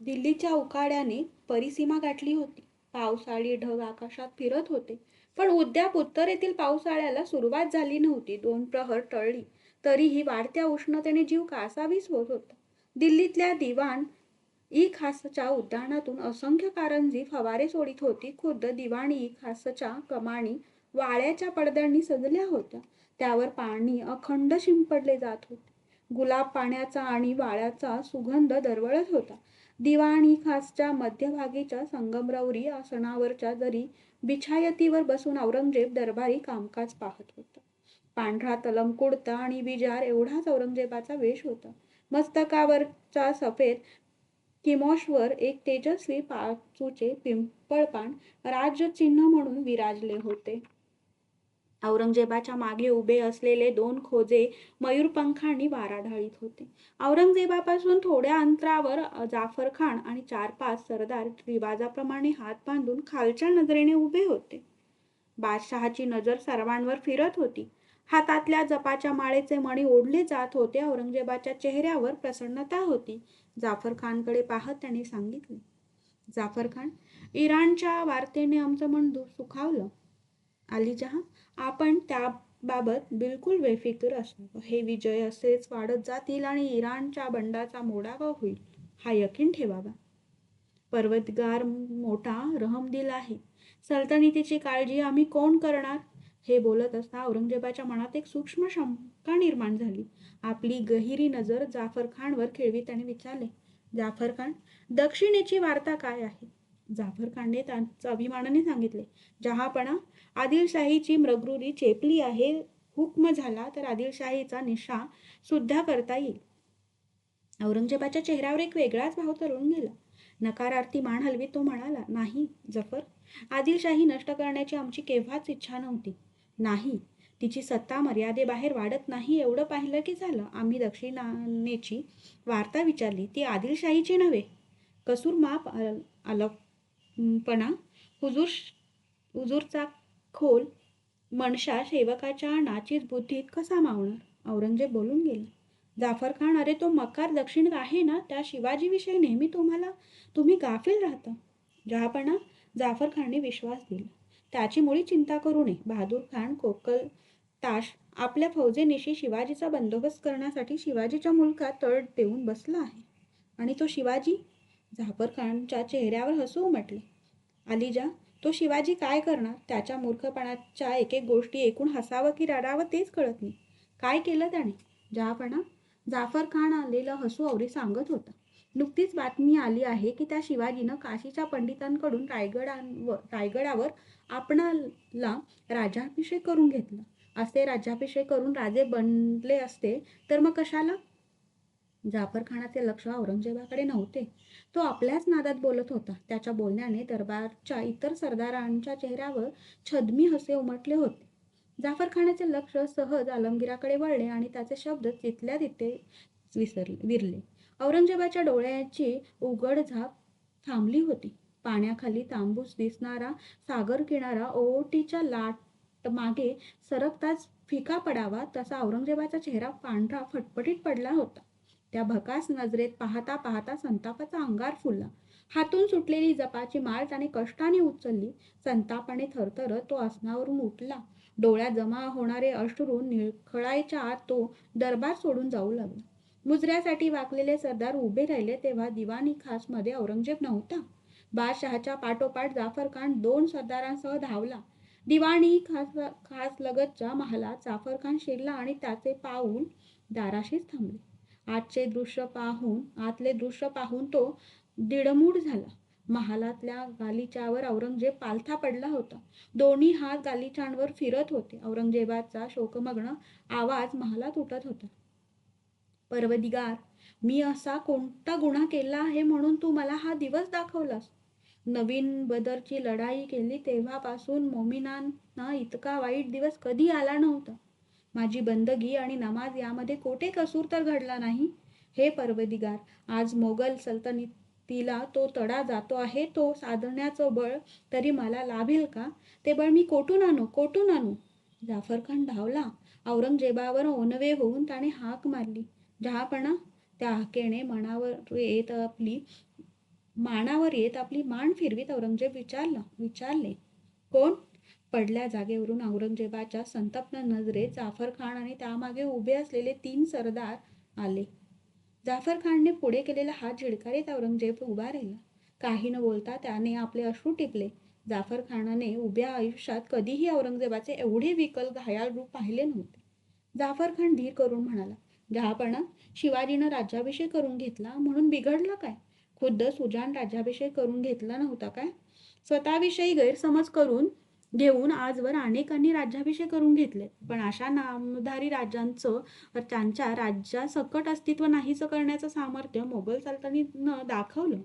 दिल्लीच्या उकाड्याने परिसीमा गाठली होती. पावसाळी ढग आकाशात फिरत होते. पण उद्याप उत्तरेतील पावसाळ्याला सुरुवात झाली नव्हती. 2 प्रहर टळली तरीही वाढत्या उष्णतेने जीव कासावीस होत होता. दिल्लीतल्या दिवाण ई खासच्या उद्यानातून असंख्य कारंजी फवारे सोडित होती. खुद्द दिवाण ई खासच्या कमानी वाळ्याच्या पडद्यांनी सजल्या होत्या. त्यावर पाणी अखंड शिंपडले जात होते. गुलाब पाण्याचा आणि वाळ्याचा सुगंध दरवळत होता. दिवाणी खासच्या मध्यभागीच्या संगमरवरी आसनावरच्या जरी बिछायतीवर बसून औरंगजेब दरबारी कामकाज पाहत होता. पांढरा तलम कुडता आणि विजार एवढाच औरंगजेबाचा वेश होता. मस्तकावरच्या सफेद किमोशवर एक तेजस्वी पाचूचे पिंपळपान राजचिन्ह म्हणून विराजले होते. औरंगजेबाच्या मागे उभे असलेले 2 खोजे मयूरपंखांनी वारा ढाळीत होते. औरंगजेबापासून थोड्या अंतरावर जाफरखान आणि 4-5 सरदार रिवाजाप्रमाणे हात बांधून खालच्या नजरेने उभे होते. बादशहाची नजर सर्वांवर फिरत होती. हातातल्या जपाच्या माळेचे मणी ओढले जात होते. औरंगजेबाच्या चेहऱ्यावर प्रसन्नता होती. जाफरखानकडे पाहत त्याने सांगितले, जाफरखान, इराणच्या वार्तेने आमचं मन सुखावलं. अलीजहा, आपण त्याबाबत बिलकुल बेफिकीर असावं. हे विजय असेच वाढत जातील आणि इराणच्या बंडाचा मोडावा होईल, हा यकीन ठेवावा. परवतगार मोठा रहमदिल आहे. सल्तनतीची काळजी आम्ही कोण करणार? हे बोलत असता औरंगजेबाच्या मनात एक सूक्ष्म शंका निर्माण झाली. आपली गहिरी नजर जाफरखानवर खेळवीत त्याने विचारले, जाफरखान, दक्षिणेची वार्ता काय आहे? जाफरखानने त्यांच्या अभिमानाने सांगितले, जहापणा, आदिलशाहीची मृगरुरी चेपली आहे. हुक्म झाला तर आदिलशाहीचा निशा सुद्धा करता येईल. औरंगजेबाच्या चेहऱ्यावर एक वेगळाच भाव तरळून गेला. नकारार्थी मान हलवीत तो म्हणाला, नाही जफर, आदिलशाही नष्ट करण्याची आमची केव्हाच इच्छा नव्हती. नाही, तिची सत्ता मर्यादेबाहेर वाढत नाही एवढं पाहिलं की झालं. आम्ही दक्षिणेची वार्ता विचारली, ती आदिलशाहीची नव्हे. कसूर माफ आलपणा, हुजूरचा खोल मनशा सेवकाच्या नाचीज बुद्धीत कसा मावणार? औरंगजेब बोलून गेला, जाफरखान, अरे तो मकार दक्षिण आहे ना, त्या शिवाजीविषयी नेहमी तुम्ही गाफील राहता. जहापणा, जाफरखानने विश्वास दिला, त्याची मुळी चिंता करू नये. बहादूर खान कोकलताश आपल्या फौजेनिशी शिवाजीचा बंदोबस्त करण्यासाठी शिवाजीच्या मुलकात तळ देऊन बसला आहे. आणि तो शिवाजी? जाफरखानच्या चेहऱ्यावर हसू उमटले. अलीजा, तो शिवाजी काय करणार? त्याच्या मूर्खपणाच्या एक एक गोष्टी ऐकून हसावं की रडावं तेच कळत नाही. काय केलं त्याने? जहापणा, जाफरखान आलेलं हसू अवरी सांगत होता, नुकतीच बातमी आली आहे की त्या शिवाजीनं काशीच्या पंडितांकडून रायगडावर आपणाला राज्याभिषेक करून घेतला. असे राज्याभिषेक करून राजे बनले असते तर मग कशाला? जाफरखानाचे लक्ष औरंगजेबाकडे नव्हते. तो आपल्याच नादात बोलत होता. त्याच्या बोलण्याने दरबारच्या इतर सरदारांच्या चेहऱ्यावर छद्मी हसे उमटले होते. जाफरखानाचे लक्ष सहज आलमगीराकडे वळले आणि त्याचे शब्द तिथल्या तिथे विरले. औरंगजेबाच्या डोळ्याची उघडझाप थांबली होती. पाण्याखाली तांबूस दिसणारा सागर किनारा ओहोटीच्या लाट मागे सरकताच फिका पडावा तसा औरंगजेबाचा चेहरा पांढरा फटफटीत पडला होता. त्या भकास नजरेत पाहता पाहता संतापाचा अंगार फुलला. हातून सुटलेली जपाची माळ त्याने कष्टाने उचलली. संतापाने थरथरत तो आसनावरून उठला. डोळ्यात जमा होणारे अश्रू निळखळायच्या आत तो दरबार सोडून जाऊ लागला. मुजऱ्यासाठी वाकलेले सरदार उभे राहिले तेव्हा दिवाणी खासमध्ये औरंगजेब नव्हता. बादशहाच्या पाठोपाठ जाफरखान 2 सरदारांसह धावला. दिवाणी खास लगतच्या महालात जाफरखान शिरला आणि त्याचे पाऊल दाराशीच थांबले. आतले दृश्य पाहून तो दिडमूड झाला. महालातल्या गालिच्यावर औरंगजेब पालथा पडला होता. दोन्ही हात गालिचांवर फिरत होते. औरंगजेबाचा शोकमग्न आवाज महालात उठत होता, परवदिगार, मी असा कोणता गुन्हा केला आहे म्हणून तू मला हा दिवस दाखवलास? नवीन बदरची लढाई केली तेव्हापासून मोमिनांना इतका वाईट दिवस कधी आला नव्हता. माझी बंदगी आणि नमाज यामध्ये कोठे कसूर तर घडला नाही. हे परवदिगार, आज मोगल सल्तनतीला तो तडा जातो आहे. तो साधण्याचं बळ तरी मला लाभेल का? ते बळ मी कोठून आणू? जाफरखान धावला. औरंगजेबावर ओनवे होऊन त्याने हाक मारली, जहापणा. त्या हाकेने मनावर येत आपली मानावर येत आपली मान फिरवीत औरंगजेब विचारले, कोण? पडल्या जागेवरून औरंगजेबाच्या संतप्त नजरेत जाफर खान आणि त्यामागे उभे असलेले 3 सरदार आले. जाफर खानने पुढे केलेला हात झिडकारीत औरंगजेब उभा राहिला. काही न बोलता त्याने आपले अश्रू टिपले. जाफर खानाने उभ्या आयुष्यात कधीही औरंगजेबाचे एवढे विकल घायाळ रूप पाहिले नव्हते. जाफर खान धीर करून म्हणाला, जहापणा, शिवाजीनं राज्याभिषेक करून घेतला म्हणून बिघडलं काय? खुद्द सुजाण राज्याभिषेक करून घेतला नव्हता काय? स्वतःविषयी गैरसमज करून घेऊन आजवर अनेकांनी राज्याभिषेक करून घेतले, पण अशा नामधारी राजांचं त्यांच्या राज्यासकट अस्तित्व नाहीसं करण्याचं सामर्थ्य मोगल सल्तनतीनं दाखवलं.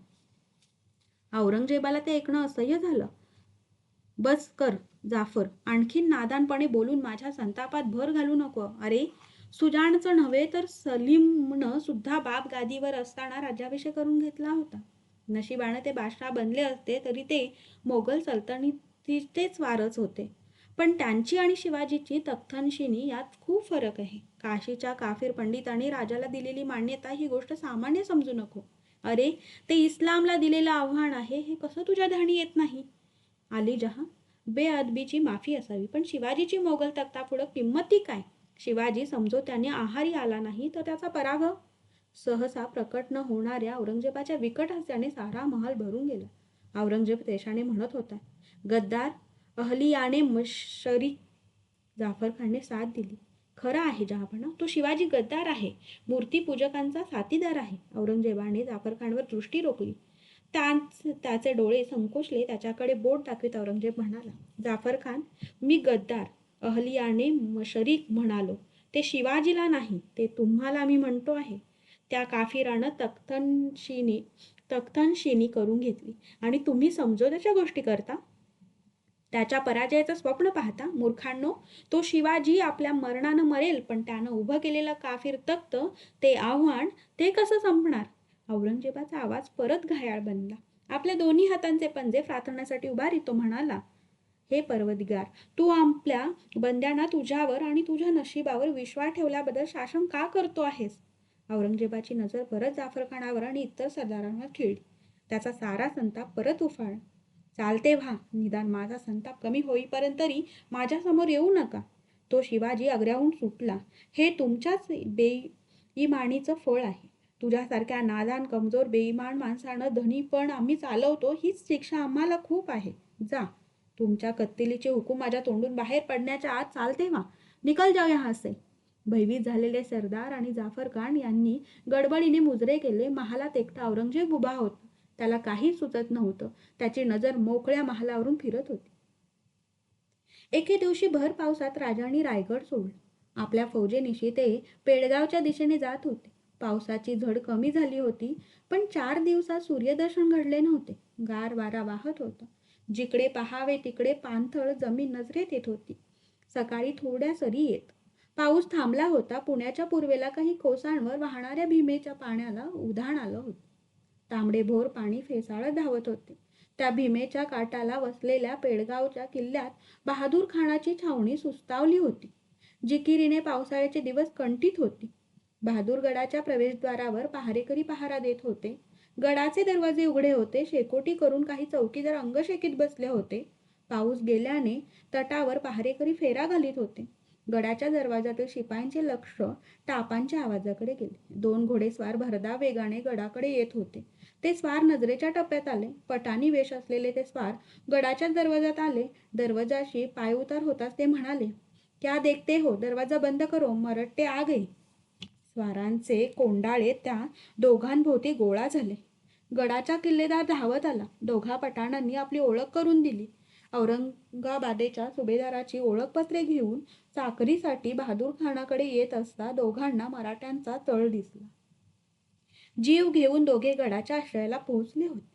औरंगजेबाला ते ऐकणं असह्य झालं. बस कर जाफर, आणखीन नादानपणे बोलून माझ्या संतापात भर घालू नको. अरे, सुजाणचं नव्हे तर सलीमनं सुद्धा बाप गादीवर असताना राज्याभिषेक करून घेतला होता. नशिबानं ते बादशाह बनले असते तरी ते मोगल सल्तनतीचेच वारस होते. पण त्यांची आणि शिवाजीची तख्तनशीनी यात खूप फरक आहे. काशीच्या काफिर पंडितांनी राजाला दिलेली मान्यता ही गोष्ट सामान्य समजू नको. अरे, ते इस्लामला दिलेलं आव्हान आहे, हे कसं तुझ्या ध्यानी येत नाही? आली जहा, बेअदबीची माफी असावी, पण शिवाजीची मोगल तख्तापुढं किंमत ती काय? शिवाजी समजो त्याने आहारी आला नाही तर त्याचा पराभव. सहसा प्रकट न होणाऱ्या औरंगजेबाच्या विकट हास्याने सारा महल भरून गेला. औरंगजेब देशाने म्हणत होता, गद्दार, अहलियाने मशरी. जाफर खानने साथ दिली. खरं आहे जहापणा, तो शिवाजी गद्दार आहे, मूर्तीपूजकांचा साथीदार आहे. औरंगजेबाने जाफर खानवर दृष्टी रोखली. त्याचे डोळे संकोचले. त्याच्याकडे बोट दाखवित औरंगजेब म्हणाला, जाफर खान, मी गद्दार अहलियाने मशरीक म्हणालो. ते शिवाजीला नाही, ते तुम्हाला मी म्हणतो आहे. त्या काफिरानं तख्तनशीनी करून घेतली आणि तुम्ही समजोत्याच्या गोष्टी करता. त्याच्या पराजयाचं स्वप्न पाहता. मूर्खांनो, तो शिवाजी आपल्या मरणानं मरेल, पण त्यानं उभं केलेलं काफिर तख्त, ते आव्हान, ते कसं संपणार? औरंगजेबाचा आवाज परत घायाळ बनला. आपल्या दोन्ही हातांचे पंजे फ्रातण्यासाठी उभारीत तो म्हणाला, हे परवदिगार, तू आपल्या बंद्यांना तुझ्यावर आणि तुझ्या नशिबावर विश्वास ठेवल्याबद्दल शासन का करतो आहेस? औरंगजेबाची नजर परत जाफरखानावर आणि इतर सरदारांवर खिळली. त्याचा सारा संताप परत उफाळला. चालते व्हा, निदान माझा संताप कमी होईपर्यंत तरी माझ्यासमोर येऊ नका. तो शिवाजी आग्र्याहून सुटला, हे तुमच्याच बेईमानीचं फळ आहे. तुझ्यासारख्या नादान कमजोर बेईमान माणसानं धनी पण आम्ही चालवतो, हीच शिक्षा आम्हाला खूप आहे. जा, तुमच्या कत्तलीचे हुकूम माझ्या तोंडून बाहेर पडण्याच्या आत चालते व्हा, निकल जाऊ यहाँ से. भयभीत झालेले सरदार आणि जाफर खान यांनी गडबडीने मुजरे केले. महालात एकटा औरंगजेब उभा होता. त्याला काही सुचत नव्हतं. त्याची नजर मोकळ्या महालावरून फिरत होती. एके दिवशी भर पावसात राजांनी रायगड सोडला. आपल्या फौजेनिशी ते पेडगावच्या दिशेने जात होते. पावसाची झड कमी झाली होती, पण 4 दिवसात सूर्यदर्शन घडले नव्हते. गार वारा वाहत होता. जिकडे पहावे तिकडे पाणथळ जमीन नजरेत येत होती. सकाळी थोड्या सरी येत. पाऊस थांबला होता. पुण्याच्या पूर्वेला काही कोसांवर वाहणाऱ्या भीमेच्या पाण्याला उधाण आलं होतं. तांबडेभोर पाणी फेसाळत धावत होते. त्या भीमेच्या काठाला वसलेल्या पेडगावच्या किल्ल्यात बहादूर खानाची छावणी सुस्तावली होती. जिकिरीने पावसाळ्याचे दिवस कंठीत होती. बहादूरगडाच्या प्रवेशद्वारावर पहारेकरी पहारा देत होते. गडाचे दरवाजे उघडे होते. शेकोटी करून काही चौकीदार अंगशेकीत बसले होते. पाऊस गेल्याने तटावर पहारेकरी फेरा घालीत होते. गडाच्या दरवाजातील शिपायांचे लक्ष टापांच्या आवाजाकडे गेले. 2 घोडेस्वार भरधाव वेगाने गडाकडे येत होते. ते स्वार नजरेच्या टप्प्यात आले. पटानी वेश असलेले ते स्वार गडाच्या दरवाजात आले. दरवाजाशी पाय उतार होताच ते म्हणाले, क्या देखते हो, दरवाजा बंद करो, मरट्टे आ गए. स्वारांचे कोंडाळे त्या दोघांभोवती गोळा झाले. गडाचा किल्लेदार धावत आला. दोघा पठाणांनी आपली ओळख करून दिली. औरंगाबादेच्या सुभेदाराची ओळखपत्रे घेऊन चाकरीसाठी बहादूर खानाकडे येत असता दोघांना मराठ्यांचा तळ दिसला. जीव घेऊन दोघे गडाच्या आश्रयाला पोहोचले होते.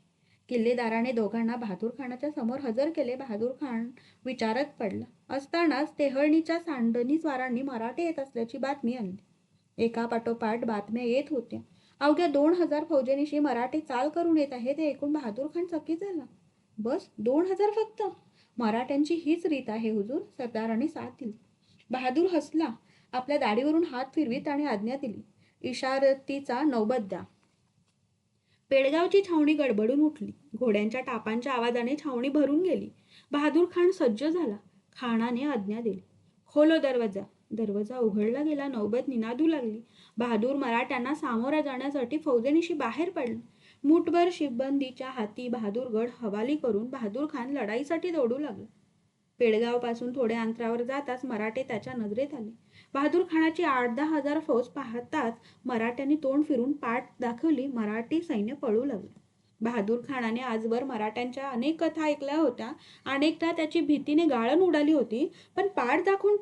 किल्लेदाराने दोघांना बहादूर खानाच्या समोर हजर केले. बहादूर खान विचारात पडला असतानाच तेहळणीच्या सांडणी स्वारांनी मराठे येत असल्याची बातमी आली. एकापाठोपाठ बातम्या येत होत्या. अवघ्या 2000 फौजेनिशी मराठे चाल करून येत आहेत हे ऐकून बहादूर खान चकित झाला. बस 2000 फक्त? मराठ्यांची हीच रीत आहे हुजूर, सरदारांनी साथ दिली. बहादूर हसला. आपल्या दाढीवरून हात फिरवीत आणि आज्ञा दिली, इशारतीचा नौबत द्या. पेडगावची छावणी गडबडून उठली. घोड्यांच्या टापांच्या आवाजाने छावणी भरून गेली. बहादूर खान सज्ज झाला. खानाने आज्ञा दिली, खोलो दरवाजा. दरवाजा उघडला गेला. नौबत निनादू लागली. बहादूर मराठ्यांना सामोरा जाण्यासाठी फौजेनिशी बाहेर पडला. मुठभर शिबंदीच्या हाती बहादूरगड हवाली करून बहादूर खान लढाईसाठी दौडू लागला. पेडगावपासून थोड्या अंतरावर जाताच मराठे त्याच्या नजरेत आले. बहादूर खानाची 8-10 हजार फौज पाहताच मराठ्यांनी तोंड फिरून पाठ दाखवली. मराठी सैन्य पळू लागले. बहादूर खानाने आजवर मराठ्यांच्या अनेक कथा ऐकल्या होत्या. अनेकदा त्याची भीतीने गाळण उडाली होती. पण पाठ दाखवून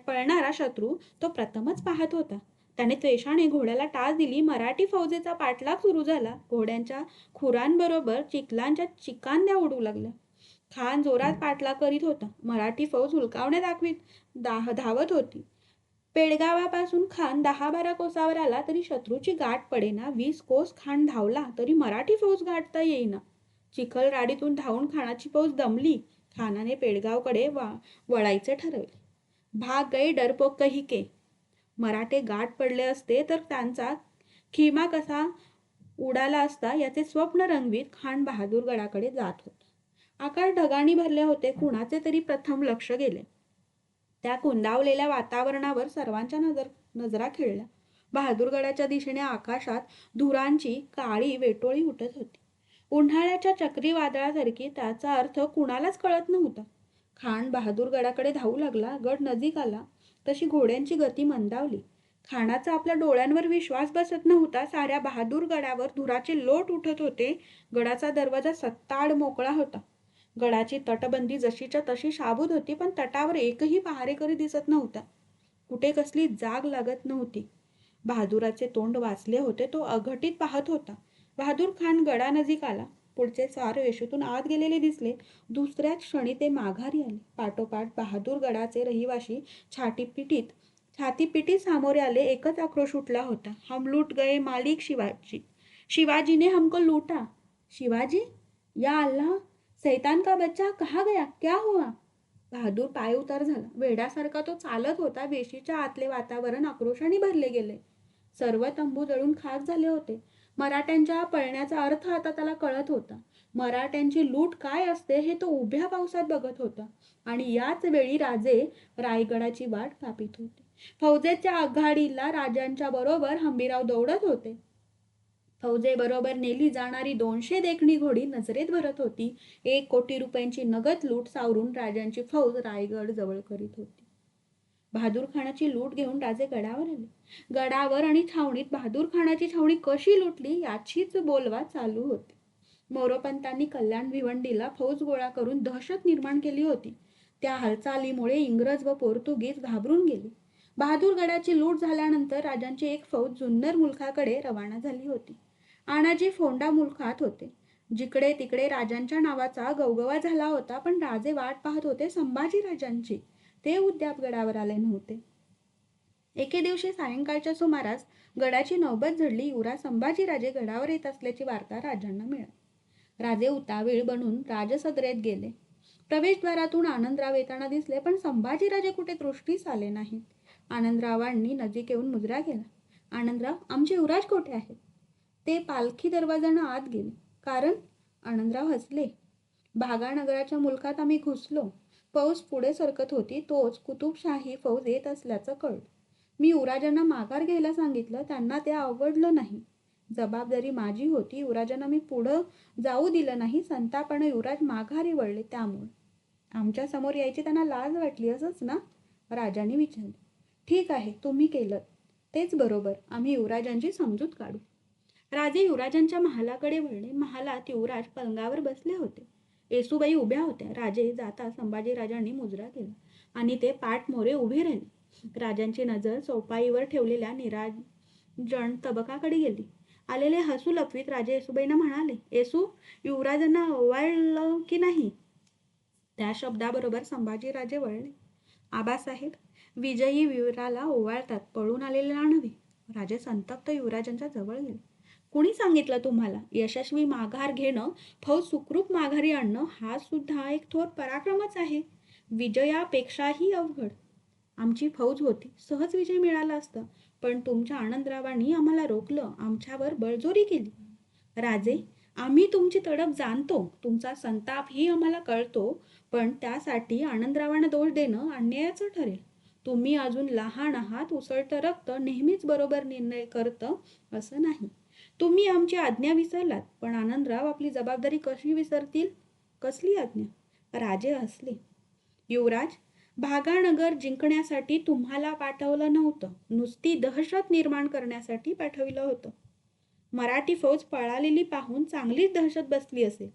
पळणारा शत्रू तो प्रथमच पाहत होता. त्याने त्वेषाने घोड्याला टाच दिली. मराठी फौजेचा पाठलाग सुरू झाला. घोड्यांच्या खुरांबरोबर चिखलांच्या चिकांद्या उडू लागल्या. खान जोरात पाठलाग करीत होता. मराठी फौज हुलकावण्या दाखवीत धावत होती. पेडगावापासून खान 10-12 कोसावर आला तरी शत्रूची गाठ पडेना. 20 कोस खान धावला तरी मराठी फौज गाठता येईना. चिखल राडीतून धावून खानाची फौज दमली. खानाने पेडगावकडे वळायचे ठरवले. भाग गए डरपोक कही के. मराठे गाठ पडले असते तर त्यांचा खिमा कसा उडाला असता याचे स्वप्न रंगवीत खान बहादूरगडाकडे जात होता. आकाश ढगांनी भरले होते. कुणाचे तरी प्रथम लक्ष गेले. त्या कुंदावलेल्या वातावरणावर सर्वांच्या नजरा खिळल्या. बहादूरगडाच्या दिशेने आकाशात धुरांची काळी वेटोळी उठत होती. उन्हाळ्याच्या चक्रीवादळासारखी. त्याचा अर्थ कुणालाच कळत नव्हता. खान बहादूरगडाकडे धावू लागला. गड नजीक आला तशी घोड्यांची गती मंदावली. खानाचा आपल्या डोळ्यांवर विश्वास बसत नव्हता. साऱ्या बहादूरगडावर धुराचे लोट उठत होते. गडाचा दरवाजा सत्ताड मोकळा होता. गडाची तटबंदी जशीच्या तशी शाबूत होती. पण तटावर एकही पहारेकरी दिसत नव्हता. कुठे कसली जाग लागत नव्हती. बहादूराचे तोंड वाचले होते. तो अघटित पाहत होता. बहादूर खान गडानजीक आला. पुढचे स्वार वेशीतून आत गेलेले दिसले. दुसऱ्याच क्षणी ते माघारी आले. पाठोपाठ बहादूरगडाचे रहिवाशी छातीपिटीत सामोरे आले. एकच आक्रोश उठला होता, हम लूट गए मालिक शिवाजी. शिवाजीने हमको लूटा. शिवाजी? या अल्लाह, सैतान का बच्चा कहा गया, क्या हुआ? बहादूर पाय उतार झाला. वेड्यासारखा तो चालत होता. वेशीच्या आतले वातावरण आक्रोशाने भरले गेले. सर्व तंबू जळून खाक झाले होते. मराठ्यांच्या पळण्याचा अर्थ आता त्याला कळत होता. मराठ्यांची लूट काय असते हे तो उभ्या पावसात बघत होता. आणि याच वेळी राजे रायगडाची वाट कापित होते. फौजेच्या आघाडीला राजांच्या बरोबर हंबीरराव दौडत होते. फौजेबरोबर नेली जाणारी 200 देखणी घोडी नजरेत भरत होती. 1 कोटी रुपयांची नगद लूट सावरून राजांची फौज रायगड जवळ करीत होती. बहादूर खानाची लूट घेऊन राजे गडावर आले. गडावर आणि छावणीत बहादूर खानाची छावणी कशी लुटली याचीच बोलवा चालू होती. मोरोपंतांनी कल्याण भिवंडीला फौज गोळा करून दहशत निर्माण केली होती. त्या हालचालीमुळे इंग्रज व पोर्तुगीज घाबरून गेले. बहादूरगडाची लूट झाल्यानंतर राजांची एक फौज जुन्नर मुलखाकडे रवाना झाली होती. आनाजी फोंडा मुलखात होते. जिकडे तिकडे राजांच्या नावाचा गवगवा झाला होता. पण राजे वाट पाहत होते संभाजी राजांची. ते उद्याप गडावर आले नव्हते. एके दिवशी सायंकाळच्या सुमारास गडाची नौबत झडली. युवराज संभाजीराजे गडावर येत असल्याची वार्ता राजांना मिळाली. राजे उतावीळ बनून राजसदरेत गेले. प्रवेशद्वारातून आनंदराव येताना दिसले, पण संभाजीराजे कुठे दृष्टीस आले नाहीत. आनंदरावांनी नजीक येऊन मुजरा केला. आनंदराव, आमचे युवराज कोठे आहेत? ते पालखी दरवाजानं आत गेले. कारण? आनंदराव हसले. भागानगराच्या मुलखात आम्ही घुसलो. फौज पुढे सरकत होती. तोच कुतुबशाही फौज येत असल्याचं कळलं. मी युवराजांना माघार घ्यायला सांगितलं. त्यांना ते आवडलं नाही. जबाबदारी माझी होती. युवराजांना मी पुढं जाऊ दिलं नाही. संतापानं युवराज माघारी वळले. त्यामुळे आमच्या समोर यायची त्यांना लाज वाटली असंच ना? राजांनी विचारले. ठीक आहे, तुम्ही केलं तेच बरोबर. आम्ही युवराजांची समजूत काढू. राजे युवराजांच्या महालाकडे वळले. महालात युवराज पलंगावर बसले होते. येसूबाई उभ्या होत्या. राजे जाता संभाजीराजांनी मुजरा केला आणि ते पाठ मोरे उभे राहिले. राजांची नजर चौपाईवर ठेवलेल्या निरांजन तबकाकडे गेली. आलेले हसू लपवीत राजे येसूबाईंना म्हणाले, येसू, युवराजांना ओवाळलं की नाही? त्या शब्दाबरोबर संभाजीराजे वळले. आबासाहेब, विजयी वीराला ओवाळतात, पळून आलेला नव्हे. राजे संतप्त युवराजांच्या जवळ गेले. कुणी सांगितलं तुम्हाला? यशस्वी माघार घेणं, फौज सुखरूप माघारी आणणं हा सुद्धा एक थोर पराक्रमच आहे. विजयापेक्षाही अवघड. आमची फौज होती, सहज विजय मिळाला असता. पण तुमच्या आनंदरावांनी आम्हाला रोखलं, आमच्यावर बळजोरी केली. राजे, आम्ही तुमची तडफ जाणतो, तुमचा संतापही आम्हाला कळतो, पण त्यासाठी आनंदरावांना दोष देणं अन्यायाचं ठरेल. तुम्ही अजून लहान आहात, उसळतं रक्त नेहमीच बरोबर निर्णय करतं असं नाही. तुम्ही आमची आज्ञा विसरलात, पण आनंदराव आपली जबाबदारी कशी विसरतील? कसली आज्ञा? राजे हसले. युवराज, भागानगर जिंकण्यासाठी तुम्हाला पाठवलं नव्हतं, नुसती दहशत निर्माण करण्यासाठी पाठविलं होतं. मराठी फौज पळालेली पाहून चांगलीच दहशत बसली असेल.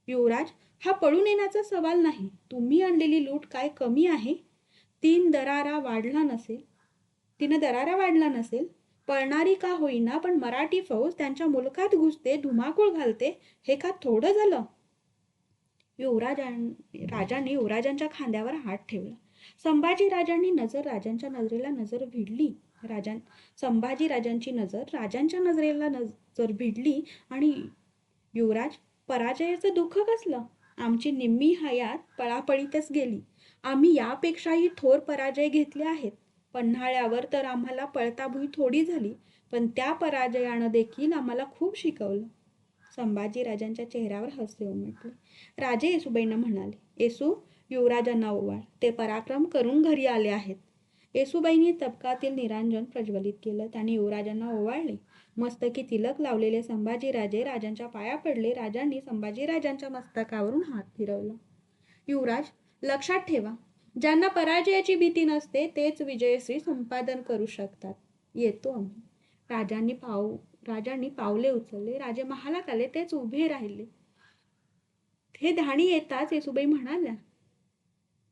युवराज, हा पळून येण्याचा सवाल नाही. तुम्ही आणलेली लूट काय कमी आहे? तिनं दरारा वाढला नसेल. पळणारी का होईना, पण मराठी फौज त्यांच्या मुलखात घुसते, धुमाकूळ घालते, हे का थोडं झालं? राजाने युवराजांच्या खांद्यावर हात ठेवला. संभाजी राजांच्या नजरेला नजर भिडली. संभाजी राजांची नजर राजांच्या नजरेला नजर भिडली आणि युवराज, पराजयाचं दुःख कसलं? आमची निम्मी हयात पळापळीतच गेली. आम्ही यापेक्षाही थोर पराजय घेतले आहेत. पन्हाळ्यावर तर आम्हाला पळताभुई थोडी झाली, पण त्या पराजयानं देखील आम्हाला खूप शिकवलं. संभाजी राजांच्या चेहऱ्यावर हास्य उमटले. राजे येसूबाईंना म्हणाले, येसू, युवराजांना ओवाळ, ते पराक्रम करून घरी आले आहेत. येसूबाईंनी तबकातील निरांजन प्रज्वलित केलं. त्यांनी युवराजांना ओवाळले. मस्तकी तिलक लावलेले संभाजीराजे राजांच्या पाया पडले. राजांनी संभाजीराजांच्या मस्तकावरून हात फिरवला. युवराज, लक्षात ठेवा, ज्यांना पराजयाची भीती नसते तेच विजयश्री संपादन करू शकतात. येतो आम्ही. राजांनी पावले उचलले. राजे महालात आले. तेच उभे राहिले. हे धाणी येताच येसूबाई म्हणाल्या,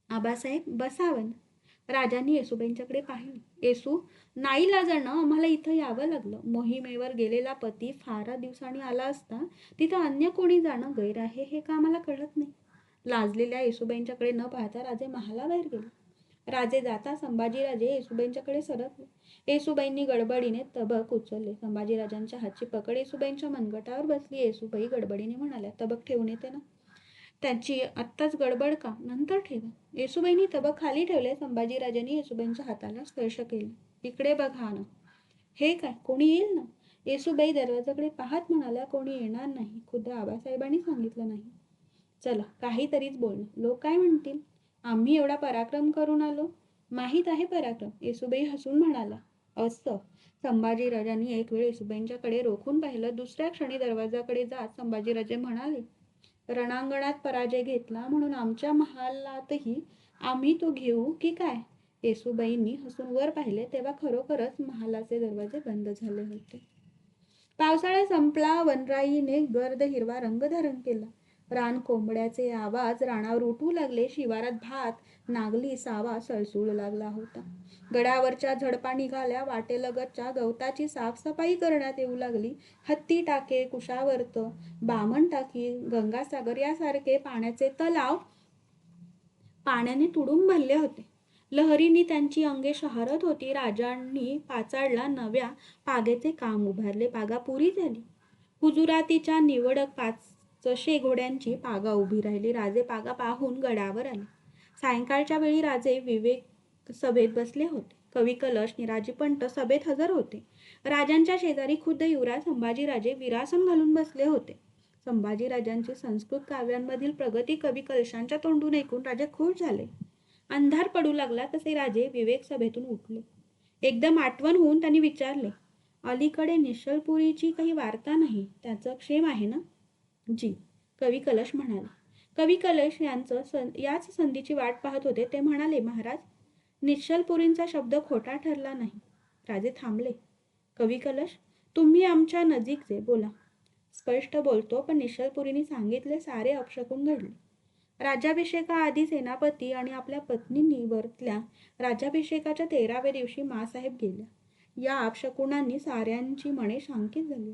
आबासाहेब बसावन. राजांनी येसूबाईंच्याकडे पाहिले. येसू, नाईलाजानं आम्हाला इथं यावं लागलं. मोहिमेवर गेलेला पती फार दिवसांनी आला असता तिथं अन्य कोणी जाणं गैर आहे हे का आम्हाला कळत नाही. लाजलेल्या येसूबाईंच्याकडे न पाहता राजे महालाबाहेर गेले. राजे जाता संभाजीराजे येसूबाईंच्याकडे सरकले. येसूबाईंनी गडबडीने तबक उचलले. संभाजीराजांच्या हातची पकड येसूबाईंच्या मनगटावर बसली. येसूबाई गडबडीने म्हणाल्या, तबक ठेवून येते ना. त्यांची आत्ताच गडबड का? नंतर ठेवा. येसूबाईंनी तबक खाली ठेवले. संभाजीराजांनी येसूबाईंच्या हाताला स्पर्श केला. इकडे बघा ना. हे काय, कोणी येईल ना? येसूबाई दरवाजाकडे पाहत म्हणाल्या, कोणी येणार नाही. खुद्द आबासाहेबांनी सांगितलं नाही. चला, काहीतरीच बोलणं. लोक काय म्हणतील? आम्ही एवढा पराक्रम करून आलो. माहीत आहे पराक्रम. येसूबाई हसून म्हणाला. असं. संभाजीराजांनी एक वेळ येसूबाईंच्याकडे रोखून पाहिलं. दुसऱ्या क्षणी दरवाजाकडे जात संभाजीराजे म्हणाले, रणांगणात पराजय घेतला म्हणून आमच्या महालातही आम्ही तो घेऊ की काय? येसूबाईंनी हसून वर पाहिले तेव्हा खरोखरच महालाचे दरवाजे बंद झाले होते. पावसाळा संपला. वनराईने गर्द हिरवा रंग धारण केला. रान कोंबड्याचे आवाज रानावर उठू लागले. शिवारात भात, नागली, सावा सळसूळ लागला होता. गडावरच्या झडपा निघाल्या. वाटेलगतच्या गवताची साफसफाई करण्यात येऊ लागली. हत्ती टाके, कुशावर्त, बामण टाकी, गंगासागर यासारखे पाण्याचे तलाव पाण्याने तुडूंब भरले होते. लहरींनी त्यांची अंगे शहारत होती. राजांनी पाचाडला नव्या पागेचे काम उभारले. पागा पुरी झाली. हुजुरातीच्या निवडक 500 घोड्यांची पागा उभी राहिली. राजे पागा पाहून गडावर आले. सायंकाळच्या वेळी राजे विवेक सभेत बसले होते. कवी कलश, निराजी पंत सभेत हजर होते. राजांच्या शेजारी खुद्द युवराज संभाजीराजे विरासन घालून बसले होते. संभाजीराजांची संस्कृत काव्यांमधील प्रगती कवी कलशांच्या तोंडून ऐकून राजे खुश झाले. अंधार पडू लागला तसे राजे विवेक सभेतून उठले. एकदम आठवण होऊन त्यांनी विचारले, अलीकडे निश्चलपुरीची काही वार्ता नाही, त्याचं क्षेम आहे ना? जी, कवी कलश म्हणाले. कवी कलश याच संधीची वाट पाहत होते. ते म्हणाले, महाराज, निश्चलपुरींचा शब्द खोटा ठरला नाही. राजे थांबले. कवी कलश, तुम्ही आमच्या नजीकचे, बोला. स्पष्ट बोलतो, पण निश्चलपुरींनी सांगितले सारे अपशकुन घडले. राज्याभिषेकाआधी सेनापती आणि आपल्या पत्नींनी वरतल्या राज्याभिषेकाच्या 13व्या दिवशी मासाहेब गेल्या. या अपशकुनांनी साऱ्यांची मने शांकित झाली.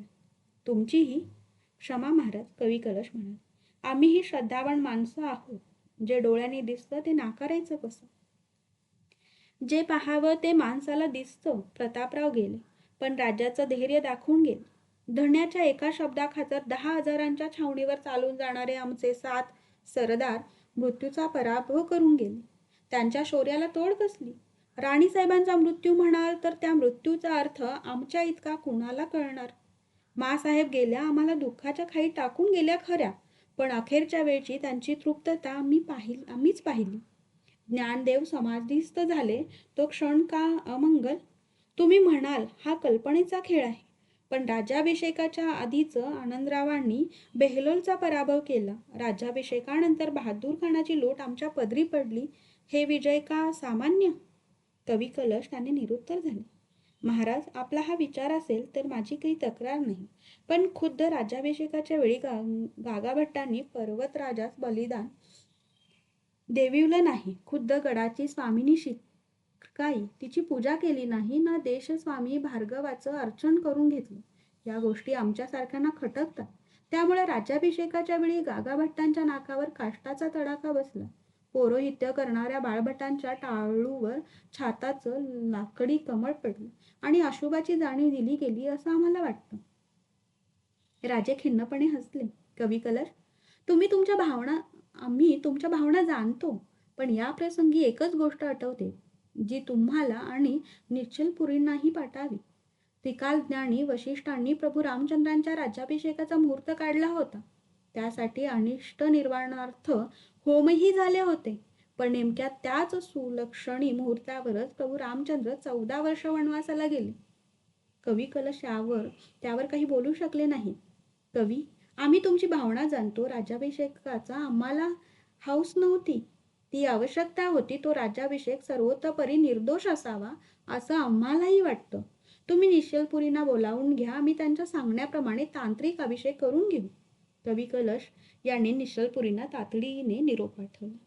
तुमचीही क्षमा महाराज, कवी कलश म्हणाले. आम्हीही श्रद्धावान माणसं आहोत. जे डोळ्यांनी दिसतं ते नाकारायचं कसं? जे पाहावं ते माणसाला दिसतं. प्रतापराव गेले, पण राज्याचं धैर्य दाखवून गेले. धण्याच्या एका शब्दाखातर 10,000 छावणीवर चालून जाणारे आमचे 7 सरदार मृत्यूचा पराभव करून गेले. त्यांच्या शौर्याला तोड कसली? राणीसाहेबांचा मृत्यू म्हणाल तर त्या मृत्यूचा अर्थ आमच्या इतका कुणाला कळणार? माँसाहेब गेल्या आम्हाला दुःखाच्या खाई टाकून गेल्या खऱ्या, पण अखेरच्या वेळची त्यांची तृप्तता आम्हीच पाहिली. ज्ञानदेव समाधीस्थ झाले तो क्षण का अमंगल? तुम्ही म्हणाल हा कल्पनेचा खेळ आहे, पण राज्याभिषेकाच्या आधीच आनंदरावांनी बेहलोलचा पराभव केला. राज्याभिषेकानंतर बहादूर खानाची लोट आमच्या पदरी पडली. हे विजय का सामान्य? कवी कलश त्याने निरुत्तर झाले. महाराज, आपला हा विचार असेल तर माझी काही तक्रार नाही, पण खुद्द राज्याभिषेकाच्या वेळी गागाभट्टांनी पर्वतराजास बलिदान देविवलं नाही. खुद्द गडाची स्वामिनी शिकाई तिची पूजा केली नाही ना देशस्वामी भार्गवाचं अर्चन करून घेतलं. या गोष्टी आमच्यासारख्यांना खटकतात. त्यामुळे राज्याभिषेकाच्या वेळी गागाभट्टांच्या नाकावर काष्टाचा तडाखा बसला. पौरोहित्य करणाऱ्या बाळभटांच्या टाळूवर छाताचं लाकडी कमळ पडलं आणि अशुभाची जाणीव दिली गेली असं आम्हाला वाटतं. राजे खिन्नपणे हसले. कवी कलश, आम्ही तुमच्या भावना जाणतो, पण या प्रसंगी एकच गोष्ट आठवते जी तुम्हाला आणि निश्चलपुरींनाही पाठावी. त्रिकालज्ञानी वशिष्ठांनी प्रभू रामचंद्रांच्या राज्याभिषेकाचा मुहूर्त काढला होता. त्यासाठी अनिष्ट निर्वाणार्थ होमही झाले होते. पण नेमक्या त्याच सुलक्षणी मुहूर्तावरच प्रभू रामचंद्र 14 वर्ष वनवासाला गेले. कवी कलश त्यावर काही बोलू शकले नाही. कवी, आम्ही तुमची भावना जाणतो. राज्याभिषेकाचा आम्हाला हौस नव्हती, ती आवश्यकता होती. तो राज्याभिषेक सर्वतोपरी निर्दोष असावा असं आम्हालाही वाटतं. तुम्ही निश्चलपुरींना बोलावून घ्या, आम्ही त्यांच्या सांगण्याप्रमाणे तांत्रिक अभिषेक करून घेऊ. कवी कलश यांनी निश्चलपुरींना तातडीने निरोप पाठवला.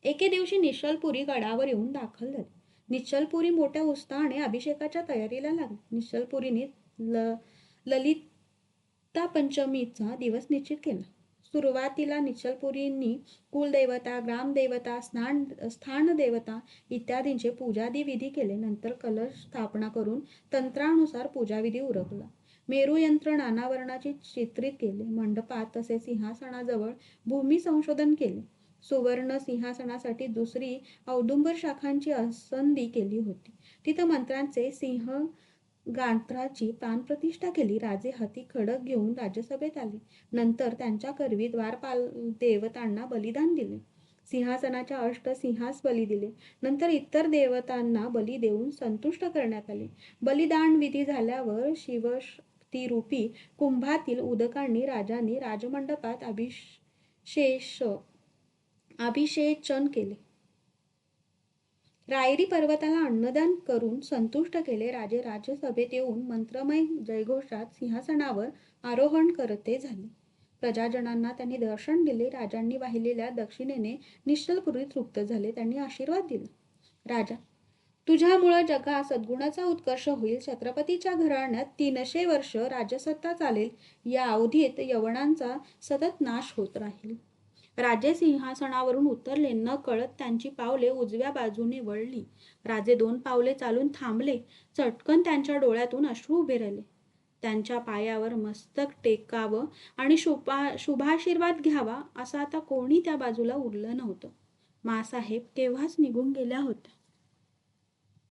एके दिवशी निश्चलपुरी गडावर येऊन दाखल झाले. निश्चलपुरी मोठ्या उत्साहाने अभिषेकाच्या तयारीला लागले. निश्चलपुरीने ललिता पंचमीचा दिवस निश्चित केला. सुरुवातीला निश्चलपुरींनी कुलदेवता, ग्रामदेवता, स्थानदेवता इत्यादींचे पूजादी विधी केले. नंतर कलश स्थापना करून तंत्रानुसार पूजाविधी उरकला. मेरुयंत्र नानावर्णाची चित्रित केले. मंडपात तसेच सिंहासनाजवळ भूमी संशोधन केले. सुवर्ण सिंहासनासाठी दुसरी औदुंबर शाखांची असंधी केली होती. तिथं मंत्र्यांचे सिंह गांत्राची प्राणप्रतिष्ठा केली. राजे हाती खडक घेऊन राज्यसभेत आले. नंतर त्यांच्या करवी द्वारपाल देवतांना बलिदान दिले. सिंहासनाच्या सिंहास बली दिले. नंतर इतर देवतांना बली देऊन संतुष्ट करण्यात आले. बलिदान विधी झाल्यावर शिवशक्तिरूपी कुंभातील उदकांनी राजांनी राजमंडपात अभिषेचन केले. रायरी पर्वताला अन्नदान करून संतुष्ट केले. राजे राज्यसभेत येऊन मंत्रमय जयघोषात सिंहासनावर आरोहण करते झाले. प्रजाजनांना त्यांनी दर्शन दिले. राजांनी वाहिलेल्या दक्षिणेने निश्चलपुरी तृप्त झाले. त्यांनी आशीर्वाद दिला. राजा, तुझ्यामुळं जगात सद्गुणाचा उत्कर्ष होईल. छत्रपतीच्या घराण्यात 300 वर्ष राजसत्ता चालेल. या अवधीत यवनांचा सतत नाश होत राहील. राजे सिंहासनावरून उतरले. न कळत त्यांची पावले उजव्या बाजूने वळली. राजे 2 पावले चालून थांबले. चटकन त्यांच्या डोळ्यातून अश्रू उभे राहिले. त्यांच्या पायावर मस्तक टेकावं आणि शुभाशीर्वाद घ्यावा असं आता कोणी त्या बाजूला उरलं नव्हतं. माँसाहेब केव्हाच निघून गेल्या होत्या.